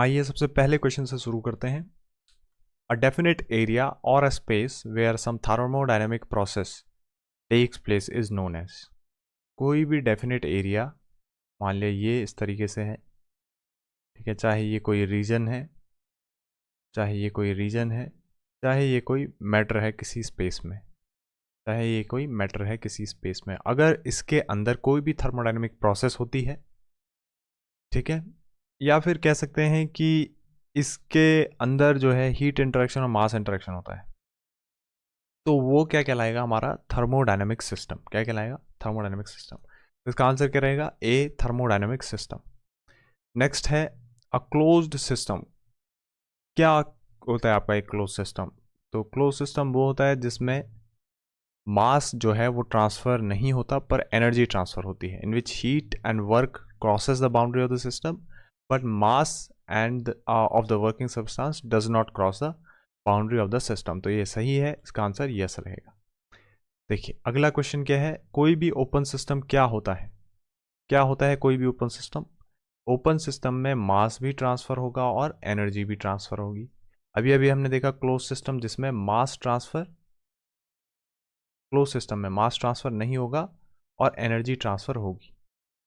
आइए सबसे पहले क्वेश्चन से शुरू करते हैं। अ डेफिनेट एरिया और a space where some thermodynamic process takes place is known as. कोई भी डेफिनेट एरिया, मान लिया ये इस तरीके से है, ठीक है, चाहे ये कोई रीजन है, चाहे ये कोई रीजन है, चाहे ये कोई मैटर है किसी स्पेस में, चाहे ये कोई मैटर है किसी स्पेस में, अगर इसके अंदर कोई भी थर्मोडायनेमिक प्रोसेस होती है, ठीक है, या फिर कह सकते हैं कि इसके अंदर जो है हीट इंटरेक्शन और मास इंटरेक्शन होता है, तो वो क्या कहलाएगा? हमारा थर्मोडायनेमिक सिस्टम। क्या कहलाएगा? Thermodynamic system. तो इसका आंसर क्या रहेगा? ए, थर्मोडायनेमिक सिस्टम। नेक्स्ट है अ क्लोज्ड सिस्टम। क्या होता है आपका एक क्लोज सिस्टम? तो क्लोज सिस्टम वो होता है जिसमें मास जो है वो ट्रांसफर नहीं होता पर एनर्जी ट्रांसफर होती है, in which heat and work crosses the boundary of the system but mass and of the working substance does not cross the boundary of the system. तो ये सही है, इसका आंसर यस रहेगा। देखिए अगला क्वेश्चन क्या है, कोई भी ओपन सिस्टम क्या होता है? क्या होता है कोई भी ओपन सिस्टम? ओपन सिस्टम में मास भी ट्रांसफर होगा और एनर्जी भी ट्रांसफर होगी। अभी अभी हमने देखा क्लोज सिस्टम जिसमें मास ट्रांसफर, क्लोज सिस्टम में मास ट्रांसफर नहीं होगा और एनर्जी ट्रांसफर होगी।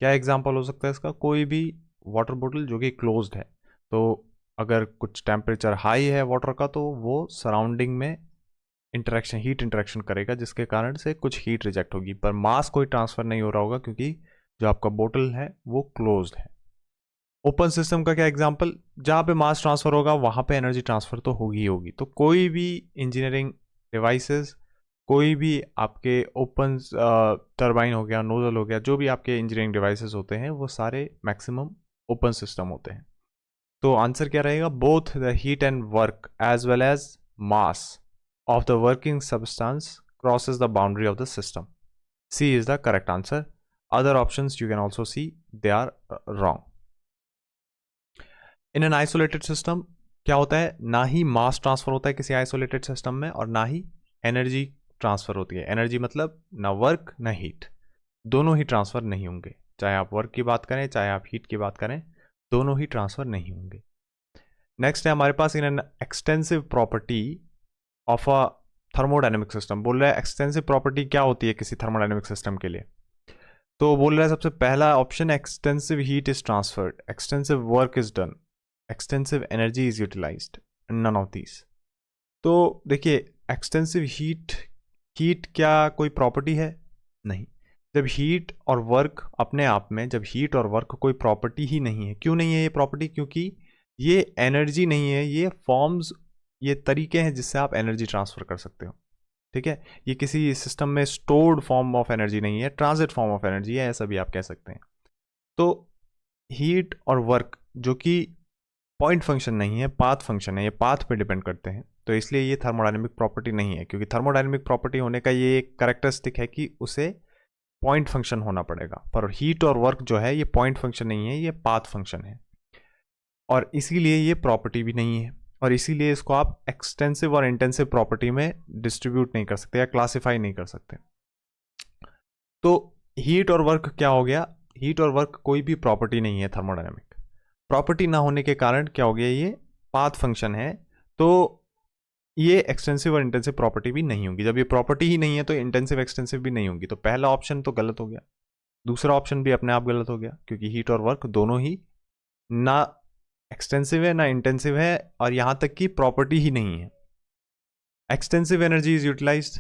क्या एग्जांपल हो सकता है इसका? कोई भी वाटर बोतल जो कि क्लोज्ड है, तो अगर कुछ टेम्परेचर हाई है वाटर का तो वो सराउंडिंग में इंटरेक्शन, हीट इंटरेक्शन करेगा जिसके कारण से कुछ हीट रिजेक्ट होगी, पर मास कोई ट्रांसफर नहीं हो रहा होगा क्योंकि जो आपका बोतल है वो क्लोज्ड है। ओपन सिस्टम का क्या एग्जांपल? जहाँ पे मास ट्रांसफर होगा वहाँ पे एनर्जी ट्रांसफर तो होगी ही होगी। तो कोई भी इंजीनियरिंग डिवाइसेस, कोई भी आपके ओपन टरबाइन हो गया, नोजल हो गया, जो भी आपके इंजीनियरिंग डिवाइसेस होते हैं वो सारे मैक्सिमम ओपन सिस्टम होते हैं। तो आंसर क्या रहेगा? Both the heat and work as well as mass of the working substance crosses the boundary of the system. C is the correct answer. Other options you can also see they are wrong. In an isolated system क्या होता है? ना ही mass transfer होता है किसी isolated system में और ना ही एनर्जी ट्रांसफर होती है। एनर्जी मतलब ना वर्क ना हीट, दोनों ही ट्रांसफर नहीं होंगे। चाहे आप वर्क की बात करें चाहे आप हीट की बात करें, दोनों ही ट्रांसफर नहीं होंगे। नेक्स्ट है हमारे पास in an extensive property of a thermodynamic system. बोल रहा है एक्सटेंसिव प्रॉपर्टी क्या होती है किसी थर्मोडायनेमिक सिस्टम के लिए? तो बोल रहा है सबसे पहला option, extensive heat is transferred, extensive work is done, extensive energy is utilized, none of these. तो देखिए एक्सटेंसिव हीट, हीट क्या कोई प्रॉपर्टी है? नहीं। जब हीट और वर्क अपने आप में, जब हीट और वर्क कोई प्रॉपर्टी ही नहीं है, क्यों नहीं है ये प्रॉपर्टी? क्योंकि ये एनर्जी नहीं है, ये फॉर्म्स, ये तरीके हैं जिससे आप एनर्जी ट्रांसफर कर सकते हो, ठीक है। ये किसी सिस्टम में स्टोर्ड फॉर्म ऑफ एनर्जी नहीं है, ट्रांजिट फॉर्म ऑफ एनर्जी है, ऐसा भी आप कह सकते हैं। तो हीट और वर्क जो कि पॉइंट फंक्शन नहीं है, पाथ फंक्शन है, ये पाथ पे डिपेंड करते हैं, तो इसलिए ये थर्मोडायनेमिक प्रॉपर्टी नहीं है। क्योंकि थर्मोडायनेमिक प्रॉपर्टी होने का ये एक कैरेक्टरिस्टिक है कि उसे पॉइंट फंक्शन होना पड़ेगा, पर हीट और वर्क जो है ये पॉइंट फंक्शन नहीं है, ये पाथ फंक्शन है, और इसीलिए ये प्रॉपर्टी भी नहीं है, और इसीलिए इसको आप एक्सटेंसिव और इंटेंसिव प्रॉपर्टी में डिस्ट्रीब्यूट नहीं कर सकते या क्लासिफाई नहीं कर सकते। तो हीट और वर्क क्या हो गया? हीट और वर्क कोई भी प्रॉपर्टी नहीं है थर्मोडायनेमिक। प्रॉपर्टी ना होने के कारण क्या हो गया? ये पाथ फंक्शन है, तो ये एक्सटेंसिव और इंटेंसिव प्रॉपर्टी भी नहीं होगी। जब ये प्रॉपर्टी ही नहीं है तो इंटेंसिव एक्सटेंसिव भी नहीं होगी। तो पहला ऑप्शन तो गलत हो गया, दूसरा ऑप्शन भी अपने आप गलत हो गया, क्योंकि हीट और वर्क दोनों ही ना एक्सटेंसिव है ना इंटेंसिव है, और यहां तक कि प्रॉपर्टी ही नहीं है। Extensive energy is utilized,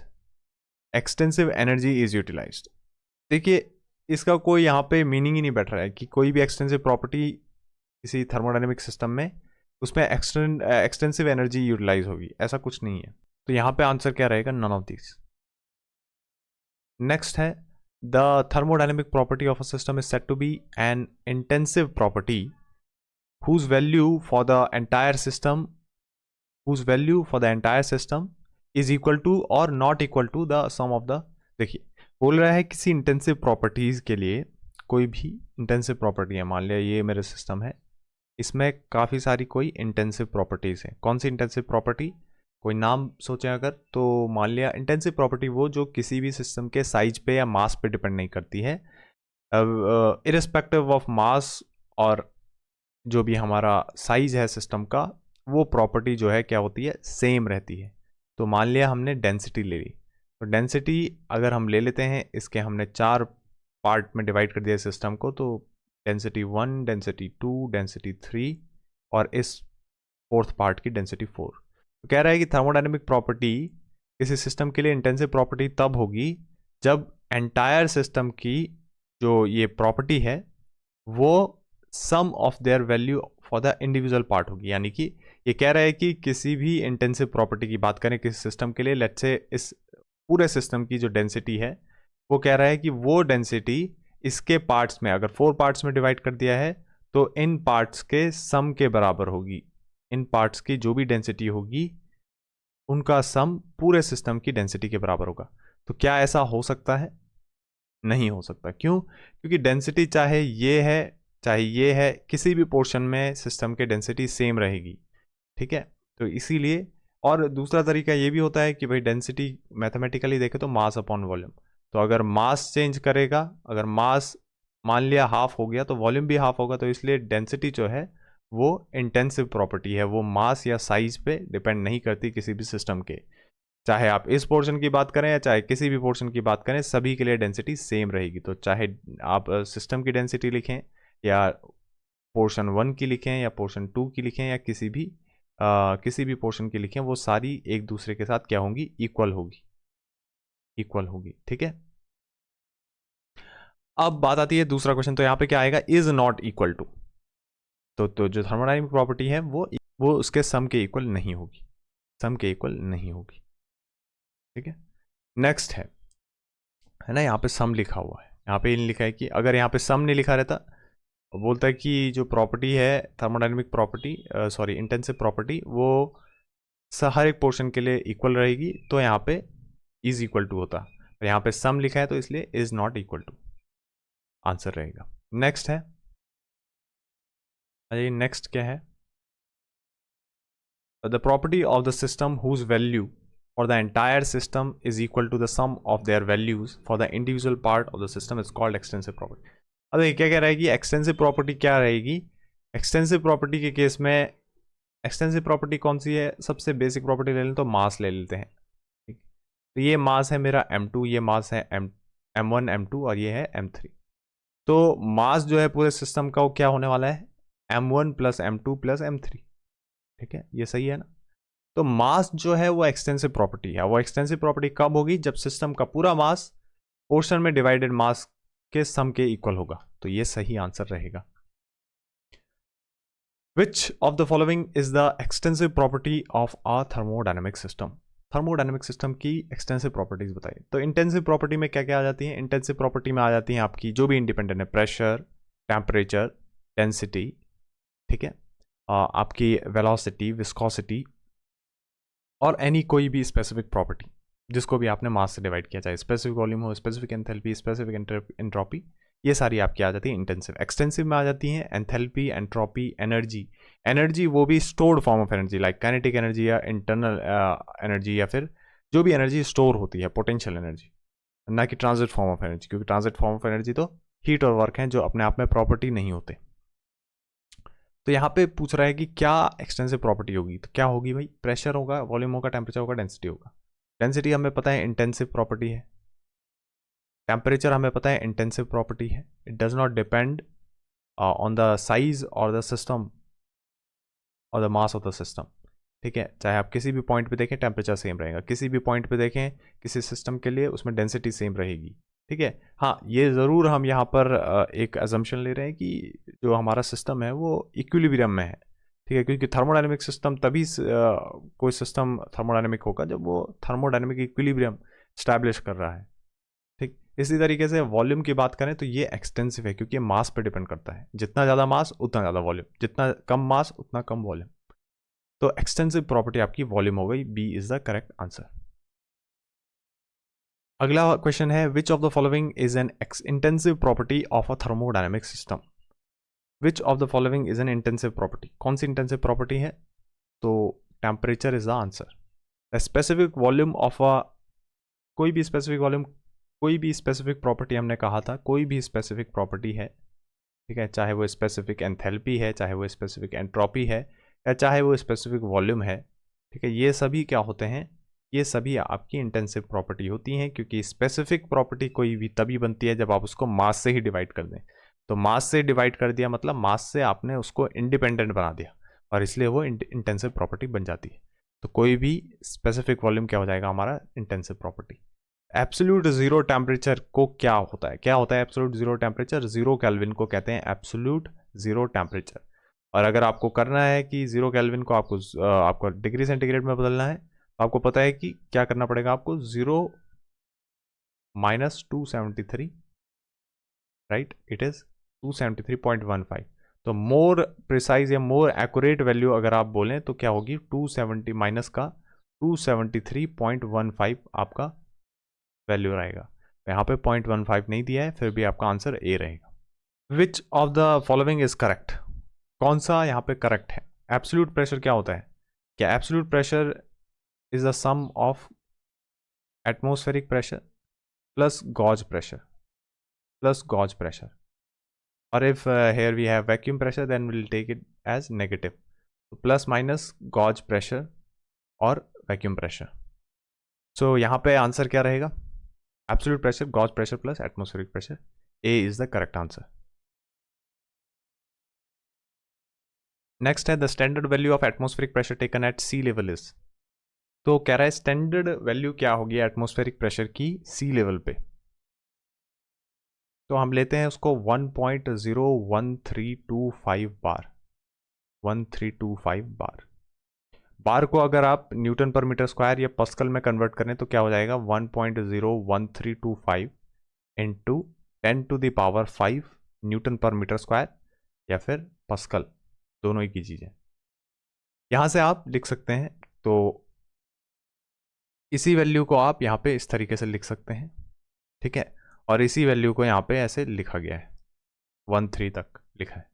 extensive energy is utilized. देखिए इसका कोई यहाँ पे मीनिंग ही नहीं बैठ रहा है कि कोई भी एक्सटेंसिव प्रॉपर्टी किसी थर्मोडायनेमिक सिस्टम में उसमें एक्सटेंसिव एनर्जी यूटिलाइज होगी, ऐसा कुछ नहीं है। तो यहाँ पे आंसर क्या रहेगा? None of this. नेक्स्ट है the thermodynamic property of a system is said to be an intensive property whose value for the entire system is equal to or not equal to the sum of the। देखिए बोल रहा है किसी intensive properties के लिए, कोई भी intensive property है, मान लिया ये मेरे सिस्टम है, इसमें काफ़ी सारी कोई इंटेंसिव प्रॉपर्टीज है। कौन सी इंटेंसिव प्रॉपर्टी? कोई नाम सोचें अगर, तो मान लिया इंटेंसिव प्रॉपर्टी वो जो किसी भी सिस्टम के साइज पे या मास पे डिपेंड नहीं करती है, इररिस्पेक्टिव ऑफ मास और जो भी हमारा साइज है सिस्टम का, वो प्रॉपर्टी जो है क्या होती है, सेम रहती है। तो मान लिया हमने डेंसिटी ले ली, तो डेंसिटी अगर हम ले लेते हैं, इसके हमने 4 पार्ट में डिवाइड कर दिया सिस्टम को, तो डेंसिटी 1, डेंसिटी 2, डेंसिटी 3 और इस फोर्थ पार्ट की डेंसिटी 4। तो कह रहा है कि थर्मोडायनेमिक प्रॉपर्टी किसी सिस्टम के लिए इंटेंसिव प्रॉपर्टी तब होगी जब एंटायर सिस्टम की जो ये प्रॉपर्टी है वो sum of their value for the individual part होगी। यानी कि ये कह रहा है कि किसी भी इंटेंसिव प्रॉपर्टी की बात करें किसी सिस्टम के लिए, लेट्स से इस पूरे सिस्टम की जो डेंसिटी है, वो कह रहा है कि वो डेंसिटी इसके पार्ट्स में, अगर 4 पार्ट्स में डिवाइड कर दिया है, तो इन पार्ट्स के सम के बराबर होगी। इन पार्ट्स की जो भी डेंसिटी होगी उनका सम पूरे सिस्टम की डेंसिटी के बराबर होगा। तो क्या ऐसा हो सकता है? नहीं हो सकता। क्यों? क्योंकि डेंसिटी चाहे ये है, किसी भी पोर्शन में सिस्टम के डेंसिटी सेम रहेगी। ठीक है, तो इसीलिए, और दूसरा तरीका ये भी होता है कि भाई डेंसिटी मैथमेटिकली देखें तो मास अपॉन वॉल्यूम। तो अगर मास चेंज करेगा, अगर मास मान लिया हाफ हो गया तो वॉल्यूम भी हाफ होगा, तो इसलिए डेंसिटी जो है वो इंटेंसिव प्रॉपर्टी है, वो मास या साइज पे डिपेंड नहीं करती किसी भी सिस्टम के। चाहे आप इस पोर्शन की बात करें या चाहे किसी भी पोर्शन की बात करें, सभी के लिए डेंसिटी सेम रहेगी। तो चाहे आप सिस्टम की डेंसिटी लिखें या पोर्शन 1 की लिखें या पोर्शन 2 की लिखें या किसी भी पोर्शन की लिखें, वो सारी एक दूसरे के साथ क्या होंगी, इक्वल होगी। ठीक है, अब बात आती है दूसरा क्वेश्चन। तो यहाँ पे क्या आएगा, इज नॉट इक्वल टू। तो जो थर्मोडायनेमिक प्रॉपर्टी है वो उसके सम के इक्वल नहीं होगी। ठीक है, नेक्स्ट है ना, यहाँ पे सम लिखा हुआ है, यहाँ पे लिखा है कि अगर यहाँ पे सम नहीं लिखा रहता, बोलता है कि जो प्रॉपर्टी है thermodynamic property, sorry intensive property, वो हर एक पोर्शन के लिए इक्वल रहेगी, तो यहाँ पे इज इक्वल टू होता। तो यहाँ पे सम लिखा है तो इसलिए is not equal to answer रहेगा। नेक्स्ट है, अरे नेक्स्ट क्या है, the property of the system whose value for the entire system is equal to the sum of their values for the individual part of the system is called extensive property। अब ये क्या कह रहा है कि extensive property क्या रहेगी। Extensive property के केस में एक्सटेंसिव प्रॉपर्टी कौन सी है, सबसे बेसिक प्रॉपर्टी ले लें तो मास ले लेते हैं। ठीक, तो ये मास है मेरा m2, ये मास है m1 m2 और ये है m3। तो मास जो है पूरे सिस्टम का वो क्या होने वाला है, m1 plus m2 plus m3। ठीक है, ये सही है ना। तो मास जो है वो एक्सटेंसिव प्रॉपर्टी है। वो एक्सटेंसिव प्रॉपर्टी कब होगी, जब सिस्टम का पूरा मास पोर्शन में डिवाइडेड मास के सम के इक्वल होगा। तो ये सही आंसर रहेगा। विच of the following is the extensive property of a thermodynamic system. Thermodynamic system की एक्सटेंसिव प्रॉपर्टीज बताइए। तो इंटेंसिव प्रॉपर्टी में क्या क्या आ जाती है, इंटेंसिव प्रॉपर्टी में आ जाती है आपकी जो भी इंडिपेंडेंट है, प्रेशर, टेम्परेचर, डेंसिटी, ठीक है, आपकी वेलोसिटी, विस्कोसिटी, और एनी कोई भी स्पेसिफिक प्रॉपर्टी जिसको भी आपने मास से डिवाइड किया, चाहे स्पेसिफिक वॉल्यूम हो, स्पेसिफिक एंथैल्पी, स्पेसिफिक एंट्रोपी, ये सारी आपकी आ जाती है इंटेंसिव। एक्सटेंसिव में आ जाती हैं एंथैल्पी, एंट्रोपी, एनर्जी वो भी stored form of energy like kinetic energy या इंटरनल एनर्जी, या फिर जो भी एनर्जी स्टोर होती है, पोटेंशियल एनर्जी, ना कि ट्रांजिट फॉर्म ऑफ एनर्जी, क्योंकि ट्रांजिट फॉर्म ऑफ एनर्जी तो हीट और वर्क हैं जो अपने आप में प्रॉपर्टी नहीं होते। तो यहाँ पे पूछ रहा है कि क्या एक्सटेंसिव प्रॉपर्टी होगी, तो क्या होगी भाई, प्रेशर होगा, वॉल्यूम होगा, टेम्परेचर होगा, डेंसिटी होगा। डेंसिटी हमें पता है इंटेंसिव प्रॉपर्टी है, टेम्परेचर हमें पता है इंटेंसिव प्रॉपर्टी है। It does not depend on the size और द सिस्टम और the mass of the system. ठीक है, चाहे आप किसी भी पॉइंट पे देखें टेम्परेचर सेम रहेगा, किसी भी पॉइंट पे देखें किसी सिस्टम के लिए उसमें डेंसिटी सेम रहेगी। ठीक है, हाँ ये ज़रूर हम यहाँ पर एक एजम्पशन ले रहे हैं कि जो हमारा सिस्टम है वो इक्विलिब्रियम में है। ठीक है, क्योंकि थर्मोडायनेमिक सिस्टम तभी कोई सिस्टम थर्मोडायनेमिक होगा जब वो थर्मोडायनेमिक इक्विलिब्रियम स्टैब्लिश कर रहा है। ठीक, इसी तरीके से वॉल्यूम की बात करें तो ये एक्सटेंसिव है क्योंकि ये मास पर डिपेंड करता है, जितना ज़्यादा मास उतना ज़्यादा वॉल्यूम, जितना कम मास उतना कम वॉल्यूम। तो एक्सटेंसिव प्रॉपर्टी आपकी वॉल्यूम हो गई, B is the correct answer. अगला क्वेश्चन है, which of the following is an intensive property of a thermodynamic system. Which of the following is an intensive property, कौन सी इंटेंसिव प्रॉपर्टी है, तो temperature is the answer. The specific volume of a, कोई भी specific volume, कोई भी specific property हमने कहा था, कोई भी स्पेसिफिक प्रॉपर्टी है ठीक है, चाहे वो स्पेसिफिक एंथैल्पी है, चाहे वो स्पेसिफिक एंट्रोपी है, या चाहे वो स्पेसिफिक वॉल्यूम है। ठीक है, ये सभी क्या होते हैं, ये सभी आपकी इंटेंसिव प्रॉपर्टी होती हैं, क्योंकि स्पेसिफिक प्रॉपर्टी कोई भी तभी बनती है जब आप उसको मास से ही डिवाइड कर दें। तो मास से डिवाइड कर दिया मतलब मास से आपने उसको इंडिपेंडेंट बना दिया, और इसलिए वो इंटेंसिव प्रॉपर्टी बन जाती है। तो कोई भी स्पेसिफिक वॉल्यूम क्या हो जाएगा हमारा, intensive property. Absolute zero temperature को क्या होता है, क्या होता है एब्सोल्यूट जीरो टेम्परेचर, 0 केल्विन को कहते हैं एब्सोल्यूट जीरो टेम्परेचर। और अगर आपको करना है कि 0 केल्विन को आपको डिग्री सेंटीग्रेड में बदलना है, तो आपको पता है कि क्या करना पड़ेगा आपको, 0 - 273, राइट, इट इज 273.15। तो मोर प्रिसाइज या मोर एक्यूरेट वैल्यू अगर आप बोलें तो क्या होगी, 270 माइनस का 273.15 आपका वैल्यू रहेगा। यहाँ पे 0.15 नहीं दिया है, फिर भी आपका आंसर ए रहेगा। विच of the following is correct, कौन सा यहाँ पे करेक्ट है। एब्सोल्यूट प्रेशर क्या होता है, क्या absolute pressure is the sum of atmospheric pressure plus gauge pressure, plus gauge pressure, और if here we have vacuum pressure then we'll take it as negative, तो प्लस माइनस गॉज प्रेशर और vacuum pressure. So यहाँ पे answer क्या रहेगा, absolute pressure, gauge pressure plus atmospheric pressure. A is the correct answer. Next है the standard value of atmospheric pressure taken at sea level is. तो कह रहा है स्टैंडर्ड वैल्यू क्या होगी एटमॉस्फेरिक प्रेशर की सी लेवल पे। तो हम लेते हैं उसको 1.01325 बार, 1325 बार। बार को अगर आप न्यूटन पर मीटर स्क्वायर या पास्कल में कन्वर्ट करें तो क्या हो जाएगा, 1.01325 इंटू 10⁵ न्यूटन पर मीटर स्क्वायर या फिर पास्कल, दोनों ही की चीज़ें। यहाँ से आप लिख सकते हैं, तो इसी वैल्यू को आप यहाँ पे इस तरीके से लिख सकते हैं, ठीक है, और इसी वैल्यू को यहाँ पे ऐसे लिखा गया है, 13 तक लिखा है।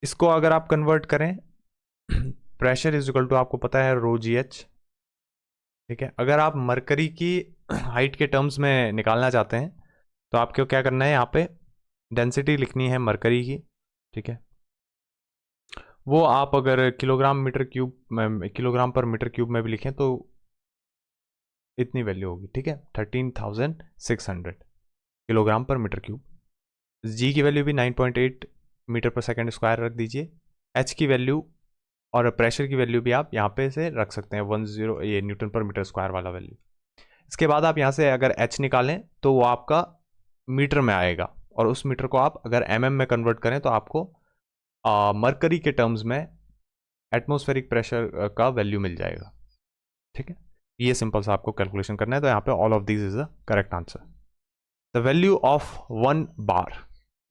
इसको अगर आप कन्वर्ट करें, प्रेशर इज इक्वल टू आपको पता है रो जी एच, ठीक है। अगर आप मरकरी की हाइट के टर्म्स में निकालना चाहते हैं तो आपको क्या करना है, यहाँ पे डेंसिटी लिखनी है मरकरी की, ठीक है। वो आप अगर किलोग्राम पर मीटर क्यूब में भी लिखें तो इतनी वैल्यू होगी, ठीक है, 13,600 किलोग्राम पर मीटर क्यूब। जी की वैल्यू भी 9.8 मीटर पर सेकेंड स्क्वायर रख दीजिए। एच की वैल्यू और प्रेशर की वैल्यू भी आप यहाँ पे से रख सकते हैं, 10 ये न्यूटन पर मीटर स्क्वायर वाला वैल्यू। इसके बाद आप यहाँ से अगर एच निकालें तो वो आपका मीटर में आएगा, और उस मीटर को आप अगर एमएम में कन्वर्ट करें तो आपको मरकरी के टर्म्स में एटमॉस्फेरिक प्रेशर का वैल्यू मिल जाएगा, ठीक है। ये सिंपल सा आपको कैलकुलेशन करना है, तो यहाँ पे all of this is the correct answer. The value of 1 बार,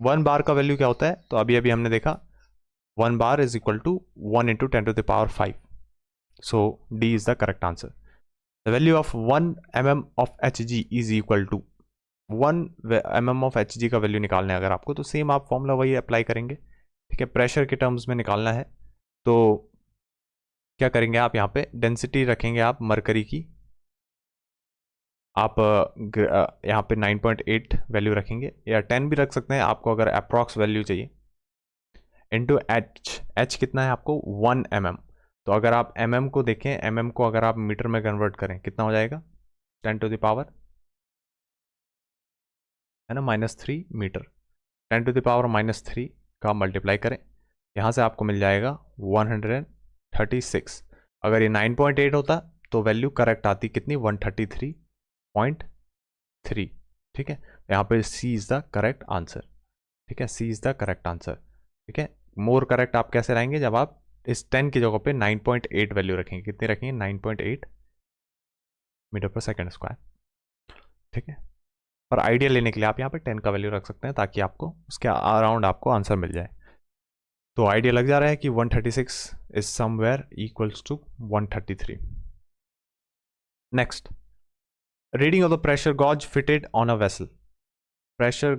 1 बार का वैल्यू क्या होता है, तो अभी अभी हमने देखा 1 bar is equal to 1 into 10⁵, so D is the correct answer. The value of 1 mm of H G is equal to 1 mm of H G का वैल्यू निकालना है अगर आपको, तो सेम आप फॉर्मूला वही अप्लाई करेंगे, ठीक है। प्रेशर के टर्म्स में निकालना है तो क्या करेंगे आप, यहाँ पे डेंसिटी रखेंगे आप मरकरी की, आप यहाँ पे 9.8 वैल्यू रखेंगे, या 10 भी रख सकते हैं आपको अगर अप्रॉक्स वैल्यू चाहिए, इंटू एच, एच कितना है आपको 1 mm। तो अगर आप mm को देखें, mm को अगर आप मीटर में कन्वर्ट करें कितना हो जाएगा, 10⁻, है ना, -3 मीटर। 10⁻³ का मल्टीप्लाई करें, यहाँ से आपको मिल जाएगा 136। अगर ये 9.8 होता तो वैल्यू करेक्ट आती कितनी, 133.3, ठीक है। यहाँ पे सी इज़ द करेक्ट आंसर, ठीक है, सी इज़ द करेक्ट आंसर, ठीक है। मोर करेक्ट आप कैसे रहेंगे, जब आप इस 10 की जगह पे 9.8 वैल्यू रखेंगे, कितनी रखेंगे, 9.8 मीटर पर सेकेंड स्क्वायर, ठीक है। पर आइडिया लेने के लिए आप यहाँ पे 10 का वैल्यू रख सकते हैं, ताकि आपको उसके अराउंड आपको आंसर मिल जाए। तो आइडिया लग जा रहा है कि 136 is somewhere equals to 133। Next, reading of the pressure gauge fitted on a vessel. Pressure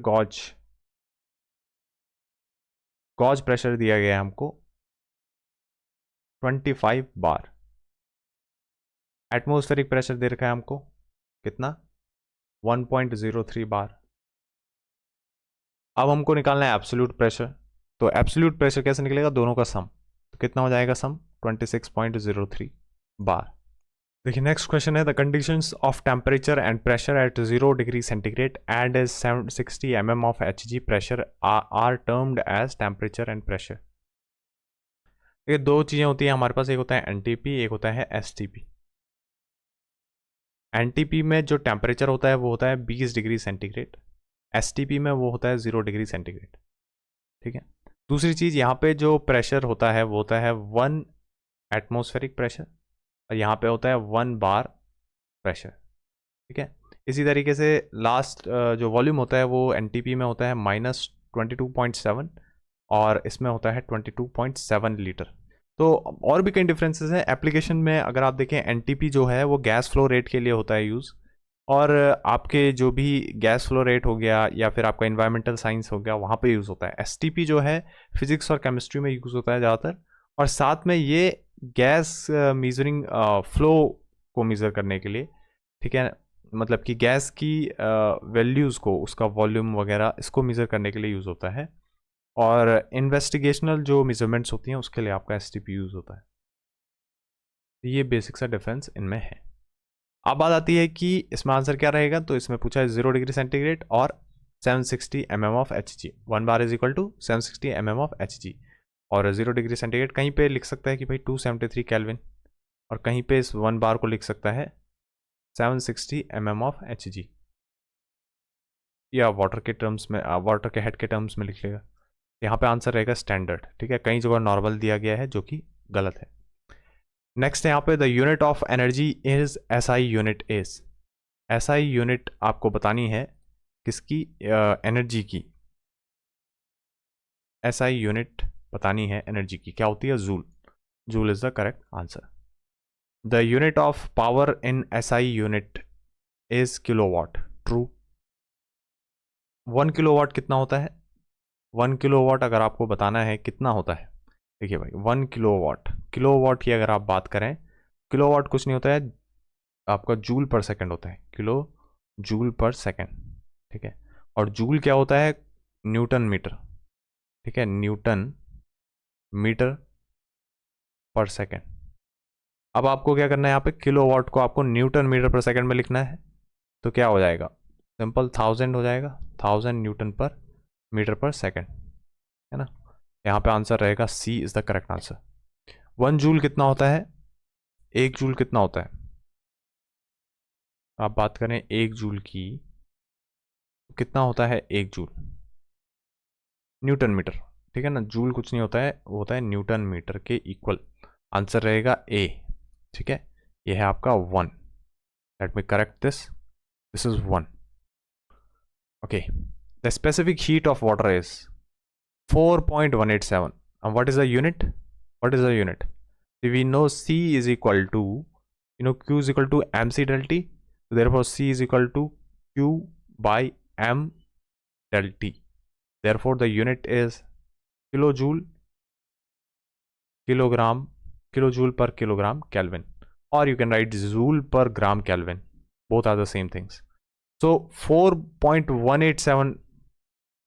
gauge pressure दिया गया है हमको 25 बार। एटमॉस्फेरिक प्रेशर दे रखा है हमको कितना, 1.03 बार। अब हमको निकालना है एब्सोल्यूट प्रेशर। तो एब्सोल्यूट प्रेशर कैसे निकलेगा, दोनों का सम। तो कितना हो जाएगा सम, 26.03 बार। देखिए नेक्स्ट क्वेश्चन है, the conditions of temperature and pressure at 0 degree centigrade and 760 mm of Hg pressure are termed as temperature and pressure. ये दो चीज़ें होती हैं हमारे पास, एक होता है एनटीपी, एक होता है एसटीपी। एनटीपी में जो टेम्परेचर होता है वो होता है 20 डिग्री सेंटीग्रेड, एसटीपी में वो होता है 0 डिग्री सेंटीग्रेड। ठीक है। दूसरी चीज़, यहाँ पे जो प्रेशर होता है वो होता है 1 एटमॉस्फेरिक प्रेशर, और यहाँ पे होता है 1 बार प्रेशर। ठीक है। इसी तरीके से लास्ट जो वॉल्यूम होता है वो एनटीपी में होता है -22.7 और इसमें होता है 22.7 लीटर। तो और भी कई डिफरेंसेस हैं एप्लीकेशन में। अगर आप देखें एनटीपी जो है वो गैस फ्लो रेट के लिए होता है यूज़, और आपके जो भी गैस फ्लो रेट हो गया या फिर आपका इन्वायरमेंटल साइंस हो गया वहाँ पे यूज़ होता है। एसटीपी जो है फिजिक्स और केमिस्ट्री में यूज़ होता है ज़्यादातर, और साथ में ये गैस मीजरिंग फ्लो को मेज़र करने के लिए, ठीक है, मतलब कि गैस की वैल्यूज़ को, उसका वॉल्यूम वगैरह, इसको मेज़र करने के लिए यूज़ होता है। और इन्वेस्टिगेशनल जो मेजरमेंट्स होती हैं उसके लिए आपका एसटीपी यूज़ होता है। ये बेसिक सा डिफरेंस इनमें है। अब बात आती है कि इसमें आंसर क्या रहेगा। तो इसमें पूछा है 0 डिग्री सेंटीग्रेड और 760 mm of Hg, 1 bar is equal to 760 mm of Hg। और 0 डिग्री सेंटीग्रेड कहीं पे लिख सकता है कि भाई 273 केल्विन, और कहीं पे इस 1 बार को लिख सकता है 760 mm ऑफ Hg, या वाटर के टर्म्स में, वाटर के हेड के टर्म्स में लिख लेगा। यहाँ पे आंसर रहेगा स्टैंडर्ड। ठीक है, कई जगह नॉर्मल दिया गया है जो कि गलत है। नेक्स्ट है यहाँ पे, the unit of energy is SI unit is. SI unit आपको बतानी है किसकी, एनर्जी की। एसआई यूनिट बतानी है एनर्जी की, क्या होती है, joule. Joule is the correct answer. The unit of power in SI unit is kilowatt, true. 1 kilowatt कितना होता है, 1 किलोवाट अगर आपको बताना है कितना होता है, देखिए भाई 1 किलोवाट, किलोवाट की अगर आप बात करें, किलोवाट कुछ नहीं होता है, आपका जूल पर सेकंड होता है, किलो जूल पर सेकंड। ठीक है, और जूल क्या होता है, न्यूटन मीटर। ठीक है, न्यूटन मीटर पर सेकंड। अब आपको क्या करना है, यहाँ पे किलोवाट को आपको न्यूटन मीटर पर सेकंड में लिखना है, तो क्या हो जाएगा, सिंपल 1000 हो जाएगा, 1000 न्यूटन पर मीटर पर सेकंड, है ना। यहाँ पे आंसर रहेगा C is the correct answer. 1 joule कितना होता है, 1 जूल कितना होता है, आप बात करें 1 जूल की, कितना होता है 1 जूल, न्यूटन मीटर। ठीक है ना, जूल कुछ नहीं होता है, वो होता है न्यूटन मीटर के इक्वल। आंसर रहेगा ए। ठीक है, ये है आपका 1। Let me correct this is 1। Okay, the specific heat of water is 4.187। and what is the unit, what is the unit? We know C is equal to, Q is equal to mc del T, so therefore C is equal to Q by m del T, therefore the unit is kilojoule, kilogram, kilojoule per kilogram Kelvin, or you can write joule per gram Kelvin, both are the same things. So 4.187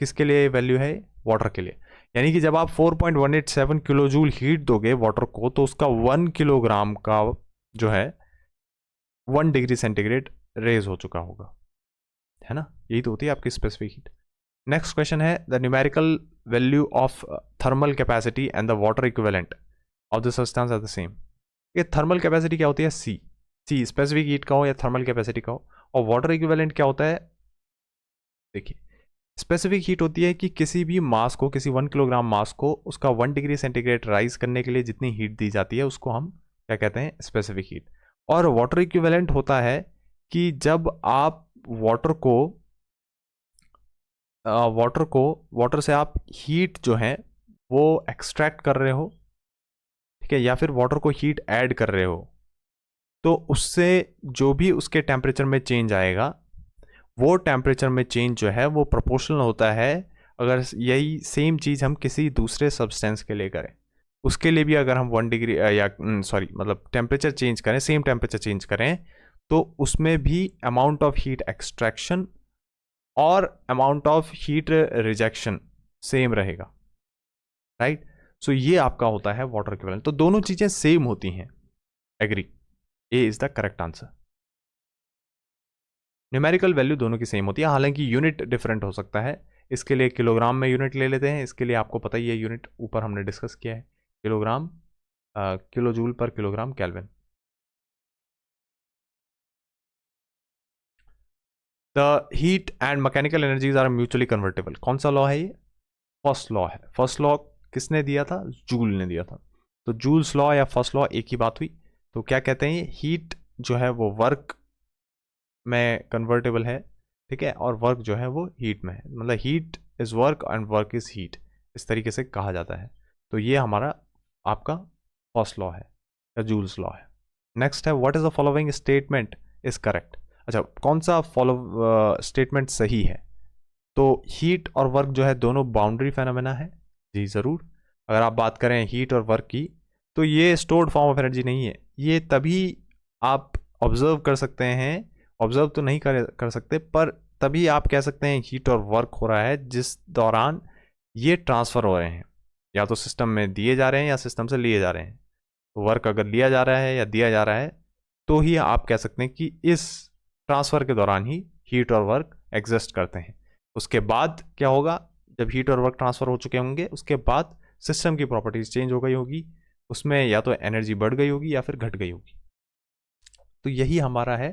किसके लिए value है, water के लिए। यानी कि जब आप 4.187 kilo joule heat दोगे वाटर को, तो उसका 1 किलोग्राम का जो है 1 डिग्री सेंटीग्रेड रेज हो चुका होगा, है ना। यही तो होती है आपकी स्पेसिफिक हीट। नेक्स्ट क्वेश्चन है, the numerical value of thermal capacity and the water equivalent of the substance are the same. ये थर्मल कैपेसिटी क्या होती है, सी स्पेसिफिक हीट का हो या थर्मल कैपेसिटी का हो, और वाटर इक्विवेलेंट क्या होता है, देखिए स्पेसिफिक हीट होती है कि किसी भी मास को, किसी 1 किलोग्राम मास को उसका 1 डिग्री सेंटीग्रेड राइज करने के लिए जितनी हीट दी जाती है उसको हम क्या कहते हैं, स्पेसिफिक हीट। और वाटर इक्विवेलेंट होता है कि जब आप वाटर से आप हीट जो है वो एक्सट्रैक्ट कर रहे हो, ठीक है, या फिर वाटर को हीट ऐड कर रहे हो, तो उससे जो भी उसके टेम्परेचर में चेंज आएगा, वो टेम्परेचर में चेंज जो है वो प्रोपोर्शनल होता है। अगर यही सेम चीज़ हम किसी दूसरे सब्सटेंस के लिए करें, उसके लिए भी अगर हम 1 डिग्री या मतलब टेम्परेचर चेंज करें, सेम टेम्परेचर चेंज करें, तो उसमें भी अमाउंट ऑफ हीट एक्सट्रैक्शन और amount of heat rejection same रहेगा, राइट। सो ये आपका होता है वाटर इक्विवेलेंट। तो दोनों चीजें सेम होती हैं, agree, A is the correct answer. Numerical value दोनों की सेम होती है, हालांकि यूनिट डिफरेंट हो सकता है। इसके लिए किलोग्राम में यूनिट ले लेते हैं, इसके लिए आपको पता ही है यूनिट ऊपर हमने डिस्कस किया है, kilogram kilo joule per kilogram kelvin. The heat and mechanical energies are mutually convertible. कौन सा लॉ है ये? फर्स्ट लॉ है। फर्स्ट लॉ किसने दिया था? जूल ने दिया था। तो जूल्स लॉ या फर्स्ट लॉ एक ही बात हुई। तो क्या कहते हैं, हीट जो है वो वर्क में कन्वर्टेबल है, ठीक है, और वर्क जो है वो हीट में है, मतलब heat is work and work is heat, इस तरीके से कहा जाता है। तो ये हमारा आपका फर्स्ट लॉ है या जूल्स लॉ है। नेक्स्ट है, what is the following statement is correct. अच्छा, कौन सा फॉलो स्टेटमेंट सही है? तो हीट और वर्क जो है दोनों बाउंड्री फेनोमेना है। जी ज़रूर। अगर आप बात करें हीट और वर्क की, तो ये स्टोर्ड फॉर्म ऑफ एनर्जी नहीं है, ये तभी आप ऑब्जर्व कर सकते हैं, ऑब्जर्व तो नहीं कर सकते, पर तभी आप कह सकते हैं हीट और वर्क हो रहा है जिस दौरान ये ट्रांसफ़र हो रहे हैं, या तो सिस्टम में दिए जा रहे हैं या सिस्टम से लिए जा रहे हैं। तो वर्क अगर लिया जा रहा है या दिया जा रहा है, तो ही आप कह सकते हैं कि इस ट्रांसफ़र के दौरान ही हीट और वर्क एग्जिस्ट करते हैं। उसके बाद क्या होगा, जब हीट और वर्क ट्रांसफ़र हो चुके होंगे, उसके बाद सिस्टम की प्रॉपर्टीज चेंज हो गई होगी, उसमें या तो एनर्जी बढ़ गई होगी या फिर घट गई होगी। तो यही हमारा है,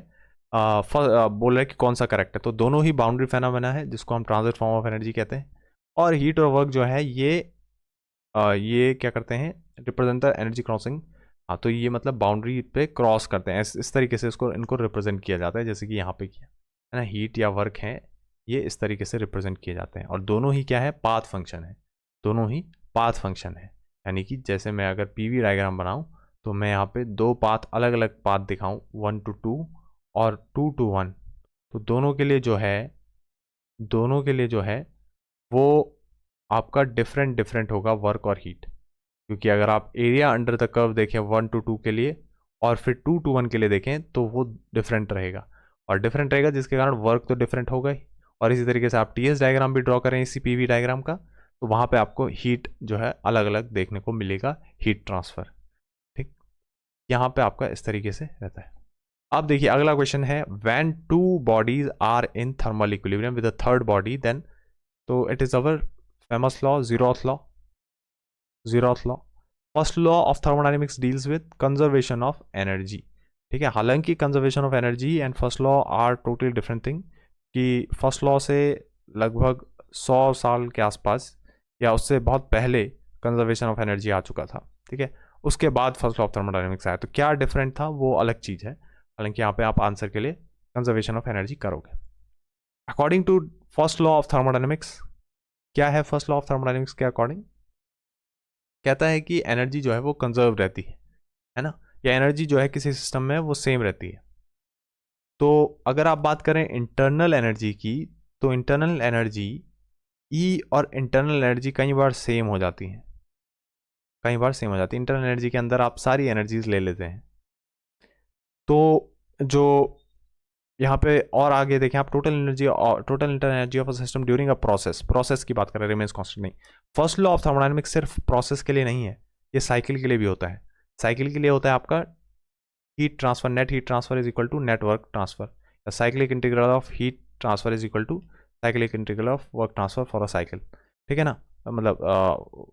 बोल रहे हैं कि कौन सा करेक्ट है। तो दोनों ही बाउंड्री फेनोमेना है जिसको हम ट्रांजिट फॉर्म ऑफ एनर्जी कहते हैं। और हीट और वर्क जो है ये क्या करते हैं, रिप्रेजेंट द एनर्जी क्रॉसिंग। हाँ, तो ये मतलब बाउंड्री पे क्रॉस करते हैं, इस तरीके से इसको इनको रिप्रेजेंट किया जाता है, जैसे कि यहाँ पे किया है ना, हीट या वर्क है, ये इस तरीके से रिप्रेजेंट किए जाते हैं। और दोनों ही क्या है, पाथ फंक्शन है, दोनों ही पाथ फंक्शन है। यानी कि जैसे मैं अगर पीवी डायग्राम बनाऊँ, तो मैं यहाँ पे दो पाथ, अलग अलग पाथ दिखाऊँ, 1 to 2 और 2 to 1, तो दोनों के लिए जो है वो आपका डिफरेंट डिफरेंट होगा वर्क और हीट। क्योंकि अगर आप एरिया अंडर द कर्व देखें 1 to 2 के लिए और फिर 2 to 1 के लिए देखें, तो वो डिफरेंट रहेगा, और डिफरेंट रहेगा जिसके कारण वर्क तो डिफरेंट होगा ही। और इसी तरीके से आप टीएस डायग्राम भी ड्रॉ करें इसी पीवी डायग्राम का, तो वहाँ पे आपको हीट जो है अलग अलग देखने को मिलेगा, हीट ट्रांसफ़र, ठीक। यहाँ पे आपका इस तरीके से रहता है। अब देखिए अगला क्वेश्चन है, when two bodies are in thermal equilibrium with a third body then, तो it is our famous law, zeroth law. Zeroth law, first law of thermodynamics deals with conservation of energy, ठीक है। हालांकि conservation of energy and first law are totally different thing, कि first law से लगभग 100 साल के आसपास या उससे बहुत पहले कंजर्वेशन ऑफ एनर्जी आ चुका था, ठीक है। उसके बाद फर्स्ट लॉ ऑफ थर्मोडायनेमिक्स आया, तो क्या डिफरेंट था वो अलग चीज़ है। हालांकि यहाँ पे आप आंसर के लिए कंजर्वेशन ऑफ एनर्जी करोगे। According to first law of thermodynamics, क्या है फर्स्ट लॉ ऑफ थर्मोडायनेमिक्स के अकॉर्डिंग? कहता है कि एनर्जी जो है वो कंजर्व रहती है ना, या एनर्जी जो है किसी सिस्टम में वो सेम रहती है। तो अगर आप बात करें इंटरनल एनर्जी की, तो इंटरनल एनर्जी ई और इंटरनल एनर्जी कई बार सेम हो जाती है, कई बार सेम हो जाती है। इंटरनल एनर्जी के अंदर आप सारी एनर्जीज ले लेते हैं। तो जो यहाँ पे और आगे देखें आप, total internal energy of a system during a process की बात कर रहे हैं, रिमेन्स कांस्टेंट नहीं। फर्स्ट लॉ ऑफ थर्मोडायनेमिक्स सिर्फ प्रोसेस के लिए नहीं है, ये साइकिल के लिए भी होता है। साइकिल के लिए होता है आपका heat transfer, net heat transfer is equal to net work transfer, या cyclic integral of heat transfer is equal to cyclic integral of work transfer for a cycle, ठीक है ना। मतलब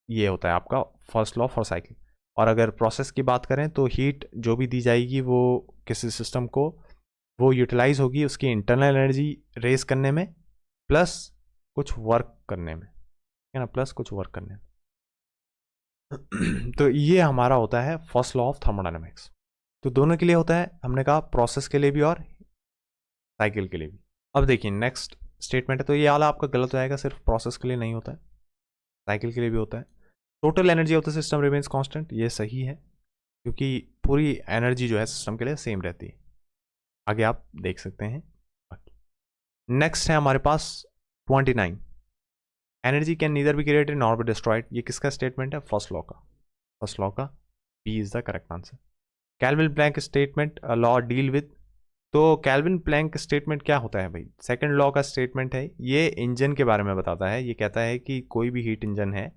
ये होता है आपका फर्स्ट लॉ फॉर साइकिल। और अगर प्रोसेस की बात करें, तो हीट जो भी दी जाएगी वो किसी सिस्टम को, वो यूटिलाइज होगी उसकी इंटरनल एनर्जी रेज करने में, प्लस कुछ वर्क करने में, है ना, प्लस कुछ वर्क करने में। तो ये हमारा होता है फर्स्ट लॉ ऑफ थर्मोडायनेमिक्स। तो दोनों के लिए होता है, हमने कहा प्रोसेस के लिए भी और साइकिल के लिए भी। अब देखिए नेक्स्ट स्टेटमेंट है, तो ये वाला आपका गलत हो जाएगा, सिर्फ प्रोसेस के लिए नहीं होता है, साइकिल के लिए भी होता है। Total energy of the system remains constant, ये सही है, क्योंकि पूरी एनर्जी जो है सिस्टम के लिए सेम रहती है। आगे आप देख सकते हैं। नेक्स्ट है हमारे पास 29, energy can neither be created nor be destroyed. ये किसका स्टेटमेंट है? फर्स्ट लॉ का। फर्स्ट लॉ का B is the correct answer. Kelvin Planck statement law deal with तो कैल्विन प्लैंक स्टेटमेंट क्या होता है भाई? सेकंड लॉ का स्टेटमेंट है, ये इंजन के बारे में बताता है। ये कहता है कि कोई भी हीट इंजन है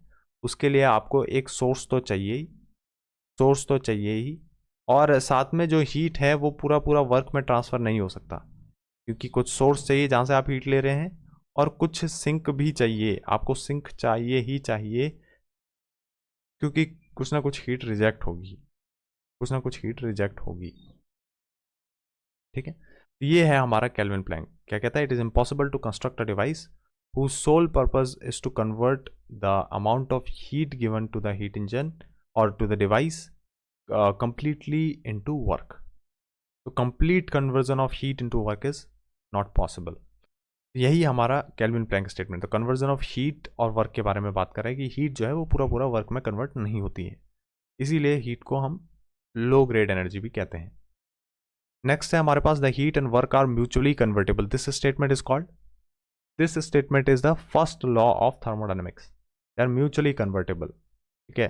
उसके लिए आपको एक सोर्स तो चाहिए ही, सोर्स तो चाहिए ही, और साथ में जो हीट है वो पूरा पूरा वर्क में ट्रांसफ़र नहीं हो सकता, क्योंकि कुछ सोर्स चाहिए जहाँ से आप हीट ले रहे हैं, और कुछ सिंक भी चाहिए, आपको सिंक चाहिए ही चाहिए, क्योंकि कुछ ना कुछ हीट रिजेक्ट होगी, कुछ ना कुछ हीट रिजेक्ट होगी। ठीक है, ये है हमारा कैल्विन प्लैंक। क्या कहता है? It is impossible to construct a device whose sole purpose is to convert the amount of heat given to the heat engine or to the device completely into work. So complete conversion of heat into work is not possible. यही हमारा kelvin Planck statement. तो conversion of heat और work के बारे में बात कर रहे हैं कि हीट जो है वो पूरा पूरा वर्क में कन्वर्ट नहीं होती है, इसीलिए हीट को हम लो ग्रेड एनर्जी भी कहते हैं। नेक्स्ट है हमारे पास, the heat and work are mutually convertible. This statement is called, this statement is the first law of thermodynamics, they are mutually convertible. ठीक है,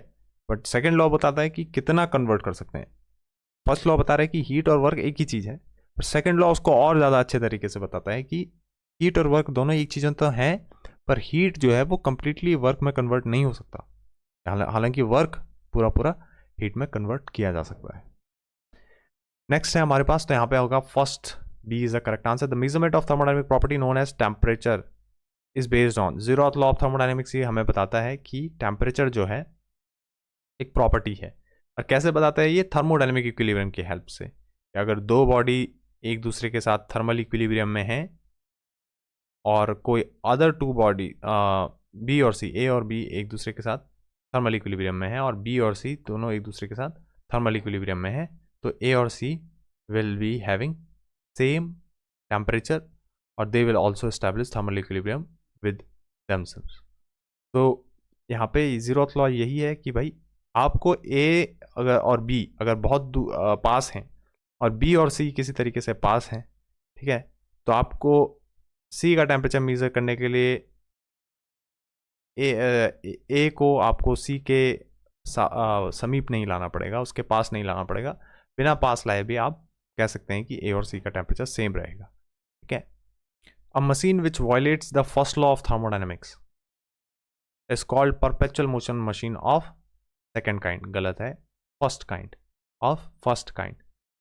बट सेकेंड लॉ बताता है कि कितना कन्वर्ट कर सकते हैं। फर्स्ट लॉ बता रहा है कि हीट और वर्क एक ही चीज़ है, पर सेकेंड लॉ उसको और ज़्यादा अच्छे तरीके से बताता है कि हीट और वर्क दोनों एक चीज़ें तो हैं, पर हीट जो है वो कंप्लीटली वर्क में कन्वर्ट नहीं हो सकता, हालांकि वर्क पूरा पूरा हीट में कन्वर्ट किया जा सकता है। नेक्स्ट है हमारे पास, तो यहाँ पे होगा first B is the correct answer. The measurement of thermodynamic property known as temperature is based on, zeroth law of thermodynamics ये हमें बताता है कि टेम्परेचर जो है एक प्रॉपर्टी है। और कैसे बताता है ये? थर्मोडायनेमिक इक्विलिब्रियम की हेल्प से। अगर दो बॉडी एक दूसरे के साथ थर्मल इक्विलिब्रियम में है और कोई अदर टू बॉडी बी और सी, ए और बी एक दूसरे के साथ थर्मल इक्विलिब्रियम में है, और बी और सी दोनों एक दूसरे के साथ थर्मल इक्विलिब्रियम में है, तो ए और C will be having same temperature और they will also establish thermal equilibrium with themselves. तो यहाँ पे जीरोथ लॉ यही है कि भाई आपको ए अगर और बी अगर बहुत पास हैं और बी और सी किसी तरीके से पास हैं, ठीक है, तो आपको सी का टेम्परेचर मेजर करने के लिए ए को आपको सी के समीप नहीं लाना पड़ेगा, उसके पास नहीं लाना पड़ेगा, बिना पास लाए भी आप कह सकते हैं कि ए और सी का टेम्परेचर सेम रहेगा। ठीक है, अ machine which violets the first law of thermodynamics is called perpetual motion machine of second kind. गलत है, first kind, of first kind.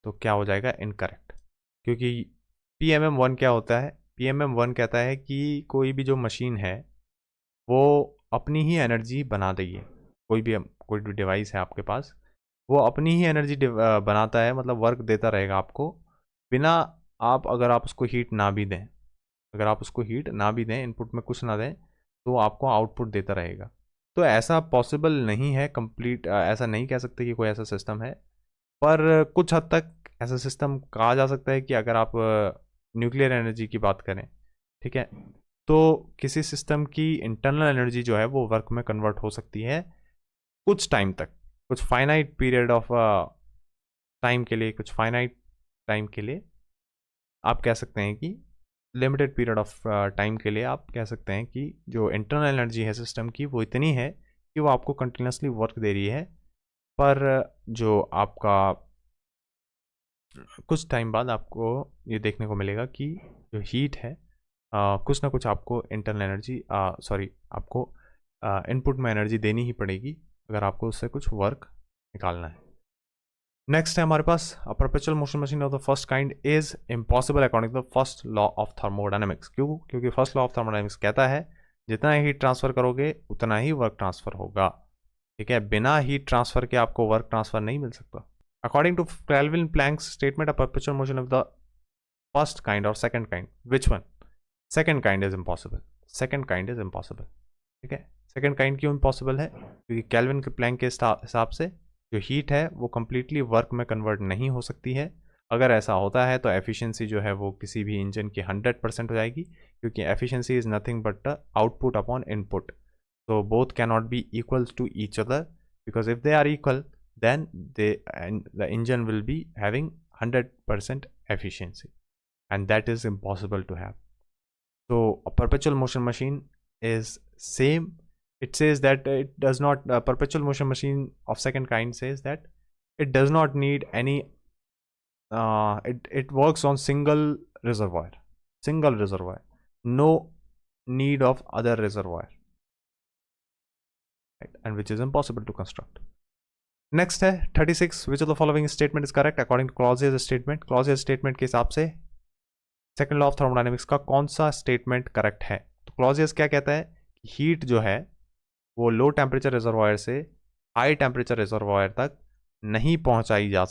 तो क्या हो जाएगा? इनकरेक्ट, क्योंकि PMM1 क्या होता है? PMM1 कहता है कि कोई भी जो मशीन है वो अपनी ही एनर्जी बना देगी। कोई भी डिवाइस है आपके पास, वो अपनी ही एनर्जी बनाता है, मतलब वर्क देता रहेगा आपको, बिना आप अगर आप उसको हीट ना भी दें, अगर आप उसको हीट ना भी दें, इनपुट में कुछ ना दें, तो आपको आउटपुट देता रहेगा। तो ऐसा पॉसिबल नहीं है कंप्लीट, ऐसा नहीं कह सकते कि कोई ऐसा सिस्टम है, पर कुछ हद तक ऐसा सिस्टम कहा जा सकता है कि अगर आप न्यूक्लियर एनर्जी की बात करें, ठीक है, तो किसी सिस्टम की इंटरनल एनर्जी जो है वो वर्क में कन्वर्ट हो सकती है कुछ टाइम तक, कुछ फाइनाइट पीरियड ऑफ टाइम के लिए, कुछ फाइनाइट टाइम के लिए आप कह सकते हैं कि लिमिटेड पीरियड ऑफ टाइम के लिए आप कह सकते हैं कि जो इंटरनल एनर्जी है सिस्टम की वो इतनी है कि वो आपको कंटिन्यूसली वर्क दे रही है, पर जो आपका कुछ टाइम बाद आपको ये देखने को मिलेगा कि जो हीट है कुछ ना कुछ आपको इंटरनल एनर्जी आपको इनपुट में एनर्जी देनी ही पड़ेगी अगर आपको उससे कुछ वर्क निकालना है। नेक्स्ट है हमारे पास, a perpetual motion machine of the first kind is impossible according to the first law of thermodynamics. क्यों? क्योंकि फर्स्ट लॉ ऑफ थर्मोडायनेमिक्स कहता है जितना हीट ट्रांसफर करोगे उतना ही वर्क ट्रांसफर होगा। ठीक है, बिना हीट ट्रांसफर के आपको वर्क ट्रांसफर नहीं मिल सकता। According to Kelvin Planck's statement, a perpetual motion of the first kind और second kind, which one? Second kind is impossible, second kind is impossible. ठीक है, सेकंड काइंड क्यों इम्पॉसिबल है? क्योंकि कैल्विन के प्लैंक के हिसाब से जो हीट है वो कम्प्लीटली वर्क में कन्वर्ट नहीं हो सकती है। अगर ऐसा होता है तो एफिशिएंसी जो है वो किसी भी इंजन की 100% हो जाएगी, क्योंकि efficiency is nothing but the output upon input. So both cannot be equals to each other, because if they are equal, then the engine will be having 100% efficiency, and that is impossible to have. So a perpetual motion machine is same. It says that it does not, perpetual motion machine of second kind says that it does not need any it works on single reservoir, no need of other reservoir, right? And which is impossible to construct. Next है 36, which of the following statement is correct according to Clausius statement. Clausius statement के हिसाब से second law of thermodynamics का कौन सा statement correct है? तो clauses क्या कहता है? हीट जो है वो लो टेम्परेचर रिजर्वायर से हाई टेम्परेचर रिजर्वायर तक नहीं पहुंचाई जा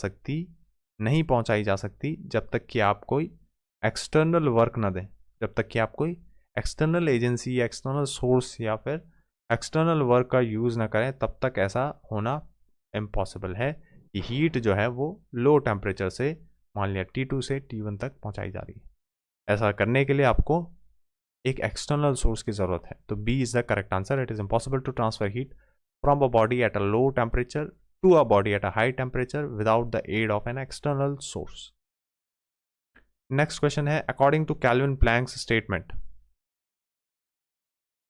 सकती जब तक कि आप कोई एक्सटर्नल वर्क ना दें, जब तक कि आप कोई एक्सटर्नल एजेंसी या एक्सटर्नल सोर्स या फिर एक्सटर्नल वर्क का यूज़ ना करें, तब तक ऐसा होना इम्पॉसिबल है कि हीट जो है वो लो टेम्परेचर से मान लिया T2 से T1 तक पहुंचाई जा रही है। ऐसा करने के लिए आपको एक एक्सटर्नल सोर्स की ज़रूरत है। तो B is the correct answer. It is impossible to transfer heat from a body at a low temperature to a body at a high temperature without the aid of an external source. Next question है according to Kelvin Planck's statement.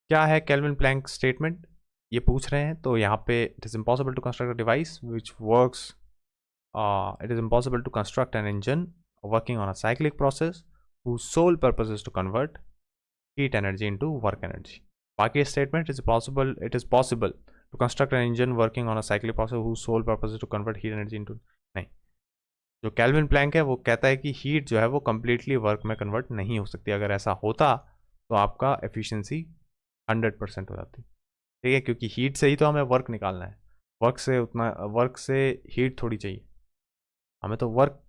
क्या है kelvin Planck statement ये पूछ रहे हैं। तो यहाँ पे it is impossible to construct a device which works, it is impossible to construct an engine working on a cyclic process whose sole purpose is to convert heat energy into work energy. बाकी statement it is possible to construct an engine working on a cyclic process whose sole purpose is to convert heat energy into, नहीं, जो kelvin Planck है वो कहता है कि heat जो है वो completely वर्क में कन्वर्ट नहीं हो सकती। अगर ऐसा होता तो आपका एफिशिएंसी 100% हो जाती, ठीक है, क्योंकि हीट से ही तो हमें वर्क निकालना है। वर्क से हीट थोड़ी चाहिए, हमें तो वर्क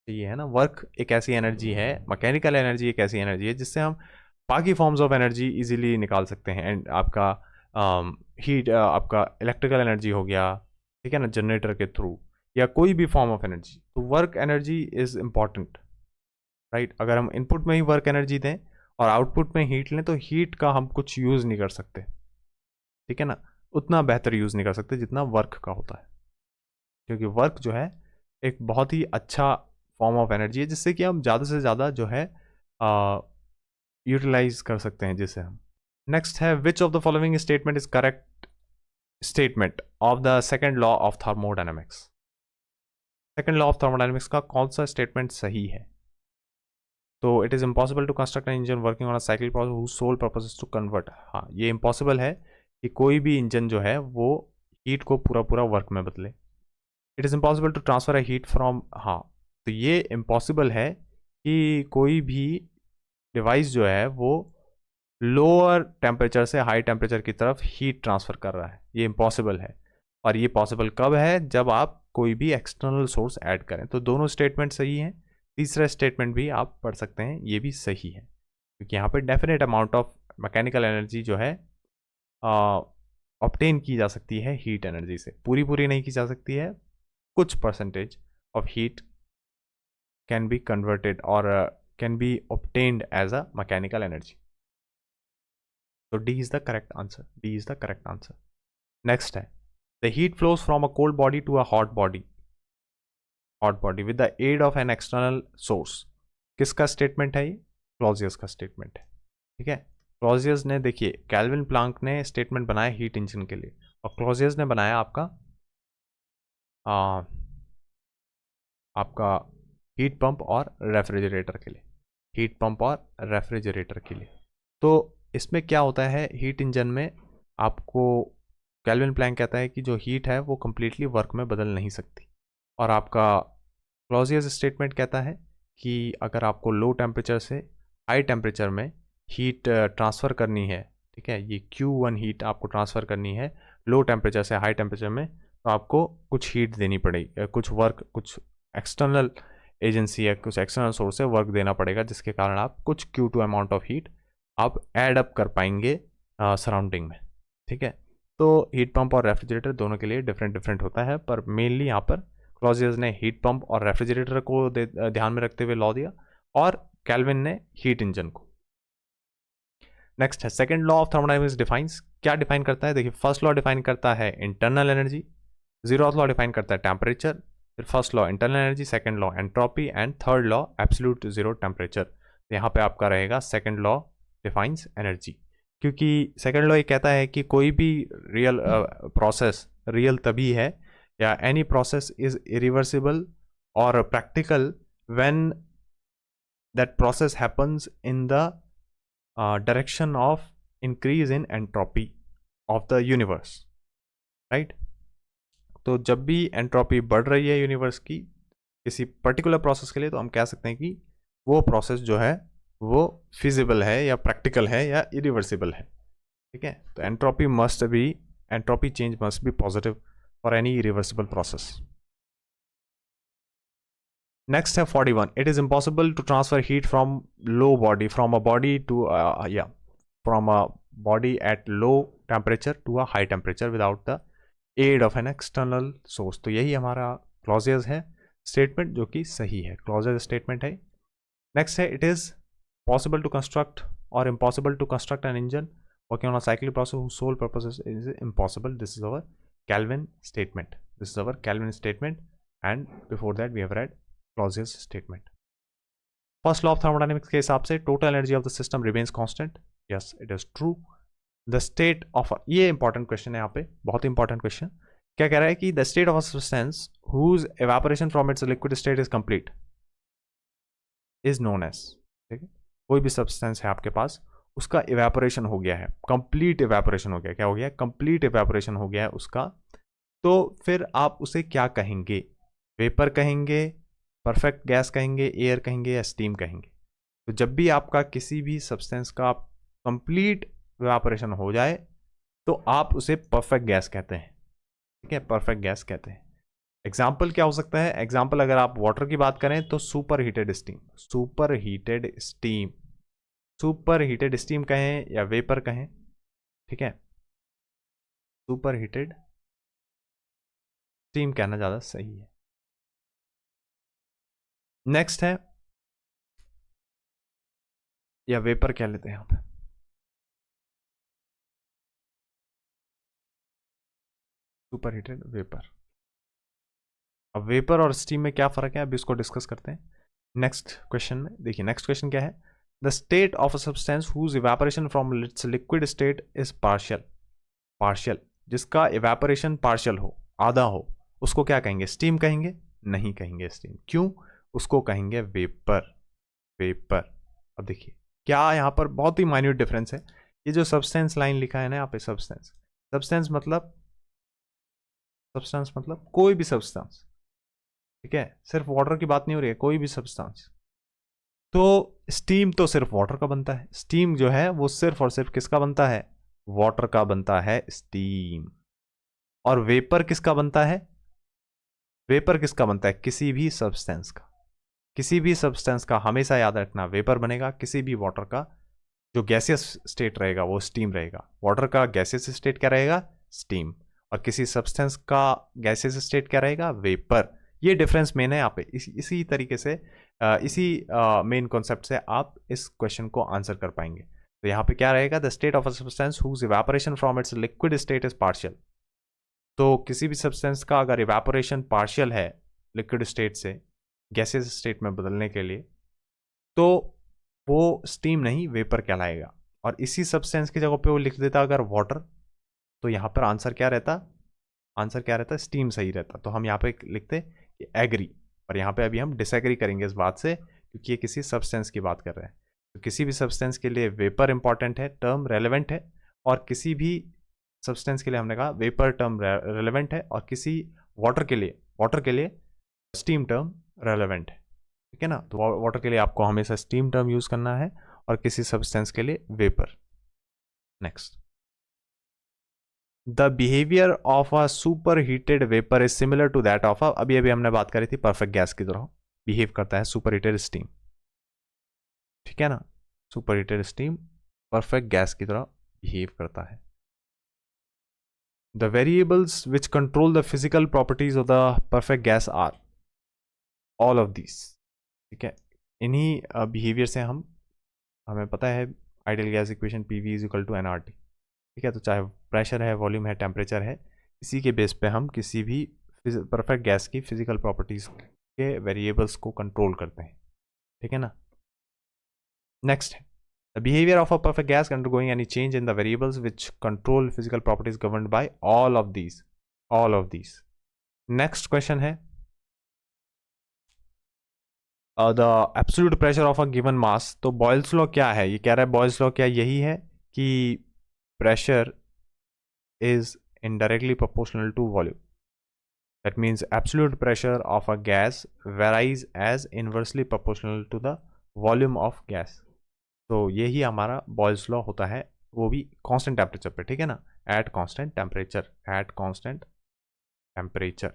चाहिए है ना। वर्क एक ऐसी एनर्जी है, मैकेनिकल एनर्जी एक ऐसी एनर्जी है जिससे हम बाकी फॉर्म्स ऑफ एनर्जी इजीली निकाल सकते हैं। एंड आपका हीट आपका इलेक्ट्रिकल एनर्जी हो गया, ठीक है ना, जनरेटर के थ्रू या कोई भी फॉर्म ऑफ एनर्जी। तो work energy is important, right. अगर हम इनपुट में ही वर्क एनर्जी दें और आउटपुट में हीट लें तो हीट का हम कुछ यूज़ नहीं कर सकते, ठीक है ना, उतना बेहतर यूज़ नहीं कर सकते जितना वर्क का होता है, क्योंकि वर्क जो है एक बहुत ही अच्छा फॉर्म ऑफ एनर्जी है जिससे कि हम ज़्यादा से ज़्यादा जो है यूटिलाइज कर सकते हैं जिसे हम। नेक्स्ट है which of the following statement is correct statement of the second law of thermodynamics. Second law of thermodynamics का कौन सा स्टेटमेंट सही है? तो it is impossible to construct an engine working on a cycle process whose sole purpose is to convert. हाँ, ये impossible है कि कोई भी इंजन जो है वो हीट को पूरा पूरा वर्क में बदले। It is impossible to transfer a heat from, हाँ, तो ये इम्पॉसिबल है कि कोई भी डिवाइस जो है वो लोअर टेम्परेचर से हाई टेम्परेचर की तरफ हीट ट्रांसफ़र कर रहा है, ये इम्पॉसिबल है। और ये पॉसिबल कब है? जब आप कोई भी एक्सटर्नल सोर्स ऐड करें। तो दोनों स्टेटमेंट सही हैं। तीसरा स्टेटमेंट भी आप पढ़ सकते हैं, ये भी सही है, क्योंकि यहाँ पे definite amount of mechanical energy जो है ऑब्टेन की जा सकती है हीट एनर्जी से। पूरी नहीं की जा सकती है, कुछ percentage of heat can be converted or can be obtained as a mechanical energy. So D is the correct answer. D is the correct answer. Next है the heat flows from a cold body to a hot body with the aid of an external source. किसका statement है ये? Clausius का statement है, ठीक है। Clausius ने, देखिए, कैल्विन प्लैंक ने स्टेटमेंट बनाया हीट इंजन के लिए और क्लॉजियस ने बनाया आपका हीट पंप और रेफ्रिजरेटर के लिए, हीट पंप और रेफ्रिजरेटर के लिए। तो इसमें क्या होता है, हीट इंजन में आपको कैल्विन प्लैंक कहता है कि जो हीट है वो कम्प्लीटली वर्क में बदल नहीं सकती। और आपका क्लॉजियस स्टेटमेंट कहता है कि अगर आपको लो टेम्परेचर से हाई टेम्परेचर में हीट ट्रांसफ़र करनी है, ठीक है, ये Q1 हीट आपको ट्रांसफ़र करनी है लो टेम्परेचर से हाई टेम्परेचर में, तो आपको कुछ हीट देनी पड़ेगी, कुछ वर्क, कुछ एक्सटर्नल एजेंसी या कुछ एक्सटर्नल सोर्स से वर्क देना पड़ेगा, जिसके कारण आप कुछ Q2 अमाउंट ऑफ हीट आप ऐड अप कर पाएंगे सराउंडिंग में, ठीक है। तो हीट पंप और रेफ्रिजरेटर दोनों के लिए डिफरेंट होता है, पर मेनली यहाँ पर क्लॉजियस ने हीट पंप और रेफ्रिजरेटर को ध्यान में रखते हुए लॉ दिया और कैल्विन ने हीट इंजन को। नेक्स्ट है second law of thermodynamics defines. क्या डिफाइन करता है? देखिए, फर्स्ट लॉ डिफाइन करता है internal energy, zeroth law define करता है टेम्परेचर, फिर first law internal energy, second law entropy and third law absolute zero temperature. यहाँ पे आपका रहेगा सेकंड लॉ डिफाइंस एनर्जी, क्योंकि सेकंड लॉ ये कहता है कि कोई भी रियल प्रोसेस रियल तभी है, या एनी प्रोसेस इज इरिवर्सिबल और practical when that process happens in the direction of increase in entropy of the universe, right. तो जब भी एंट्रोपी बढ़ रही है यूनिवर्स की किसी पर्टिकुलर प्रोसेस के लिए, तो हम कह सकते हैं कि वो प्रोसेस जो है वो फिजिबल है या प्रैक्टिकल है या इरिवर्सिबल है, ठीक है। तो entropy change must be positive for any irreversible process. Next है 41, it is impossible to transfer heat from low body from a body to from a body at low temperature to a high temperature without the aid of an external source. तो यही हमारा clauses है, statement जो कि सही है, Clausius statement है। Next है, it is possible to construct और impossible to construct an engine working on a cyclic process whose sole purpose is impossible. This is our Calvin statement. This is our Calvin statement, and before that we have read Clausius statement. First law of thermodynamics के हिसाब से total energy of the system remains constant. Yes, it is true. The state of ये important question है यहाँ पे, बहुत important question. क्या कह रहा है कि the state of a substance whose evaporation from its liquid state is complete is known as, ठीक है। कोई भी substance है आपके पास, उसका evaporation हो गया है, complete evaporation हो गया, क्या हो गया, complete evaporation हो गया है उसका, तो फिर आप उसे क्या कहेंगे, वेपर कहेंगे, परफेक्ट गैस कहेंगे, एयर कहेंगे या स्टीम कहेंगे। तो जब भी आपका किसी भी सब्सटेंस का कंप्लीट इवेपोरेशन हो जाए तो आप उसे परफेक्ट गैस कहते हैं, ठीक है, परफेक्ट गैस कहते हैं। एग्जाम्पल क्या हो सकता है, एग्जाम्पल अगर आप वाटर की बात करें तो super heated steam, super heated steam, super heated steam कहें या वेपर कहें, ठीक है, सुपर हीटेड स्टीम कहना ज़्यादा सही है। नेक्स्ट है, या वेपर कह लेते हैं यहाँ पे, सुपर हीटेड वेपर। अब वेपर और स्टीम में क्या फर्क है, अभी इसको डिस्कस करते हैं नेक्स्ट क्वेश्चन में। देखिए नेक्स्ट क्वेश्चन क्या है, the state of a substance whose evaporation from its liquid state is partial. Partial, जिसका इवेपोरेशन पार्शियल हो, आधा हो, उसको क्या कहेंगे, स्टीम कहेंगे, नहीं कहेंगे स्टीम, क्यों, उसको कहेंगे वेपर, वेपर। अब देखिए क्या यहाँ पर बहुत ही माइन्यूट डिफरेंस है, ये जो सब्सटेंस लाइन लिखा है ना यहाँ पे, सब्सटेंस, सब्सटेंस मतलब, सब्सटेंस मतलब कोई भी सब्सटेंस, ठीक है, सिर्फ वाटर की बात नहीं हो रही है, कोई भी सब्सटेंस। तो स्टीम तो सिर्फ वाटर का बनता है, स्टीम जो है वो सिर्फ और सिर्फ किसका बनता है, वाटर का बनता है स्टीम। और वेपर किसका बनता है, वेपर किसका बनता है, किसी भी सब्सटेंस का, किसी भी सब्सटेंस का हमेशा याद रखना वेपर बनेगा, किसी भी वाटर का जो गैसियस स्टेट रहेगा वो स्टीम रहेगा, वाटर का गैसियस स्टेट क्या रहेगा, स्टीम, और किसी सब्सटेंस का गैसियस स्टेट क्या रहेगा, वेपर। ये डिफरेंस मेन है यहाँ पे, इसी तरीके से इसी मेन कॉन्सेप्ट से आप इस क्वेश्चन को आंसर कर पाएंगे। तो यहाँ पे क्या रहेगा, the state of a substance whose evaporation from its liquid state is partial. तो किसी भी सब्सटेंस का अगर इवेपोरेशन पार्शियल है लिक्विड स्टेट से गैसियस स्टेट में बदलने के लिए, तो वो स्टीम नहीं वेपर कहलाएगा। और इसी सब्सटेंस की जगह पे वो लिख देता अगर वाटर, तो यहाँ पर आंसर क्या रहता, आंसर क्या रहता, स्टीम सही रहता। तो हम यहाँ पे लिखते एग्री, और यहाँ पे अभी हम डिसएग्री करेंगे इस बात से, क्योंकि ये किसी सब्सटेंस की बात कर रहे हैं। तो किसी भी सब्सटेंस के लिए वेपर इंपॉर्टेंट है, टर्म रेलेवेंट है, और किसी भी सब्सटेंस के लिए हमने कहा वेपर टर्म रेलेवेंट है, और किसी वाटर के लिए स्टीम टर्म रेलेवेंट है, ठीक है ना। तो वाटर के लिए आपको हमेशा स्टीम टर्म यूज करना है और किसी सब्सटेंस के लिए vapour. Next, the behaviour of a super heated vapour is similar to that of अभी अभी हमने बात करी थी परफेक्ट गैस की तरह बिहेव करता है सुपर हीटेड स्टीम, ठीक है ना, super heated steam perfect gas की तरह बिहेव करता है। The variables which control the physical properties of the perfect gas are all of this, ठीक है। इन्हीं बिहेवियर से हमें पता है ideal gas equation PV is equal to NRT, ठीक है। तो चाहे प्रेशर है, वॉल्यूम है, टेम्परेचर है, इसी के बेस पे हम किसी भी परफेक्ट गैस की फिजिकल प्रॉपर्टीज के वेरिएबल्स को कंट्रोल करते हैं, ठीक है ना। नेक्स्ट है, the behaviour of a perfect gas undergoing any change in the variables which control physical properties governed by all of these, all of these. Next question है, the absolute pressure of a given mass, तो Boyle's law क्या है, ये कह रहा है Boyle's law क्या यही है कि pressure is indirectly proportional to volume. That means absolute pressure of a gas varies as inversely proportional to the volume of gas. तो यही हमारा बॉयल्स लॉ होता है, वो भी कांस्टेंट टेम्परेचर पे, ठीक है ना, at constant temperature, at constant temperature.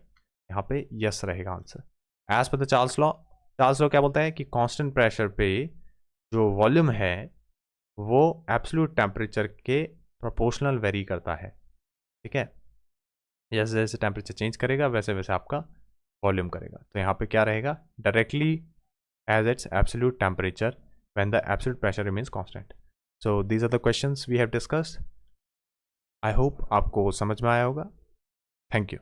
यहाँ पे यस रहेगा answer. As per the Charles law, Charles law क्या बोलता है कि कांस्टेंट प्रेशर पे जो वॉल्यूम है वो एब्सोल्यूट टेम्परेचर के प्रोपोर्शनल वेरी करता है, ठीक है. जैसे जैसे टेम्परेचर चेंज करेगा वैसे वैसे आपका वॉल्यूम करेगा. तो यहाँ पे क्या रहेगा, directly as its absolute temperature when the absolute pressure remains constant. So these are the questions we have discussed. I hope आपको समझ में आया होगा. Thank you.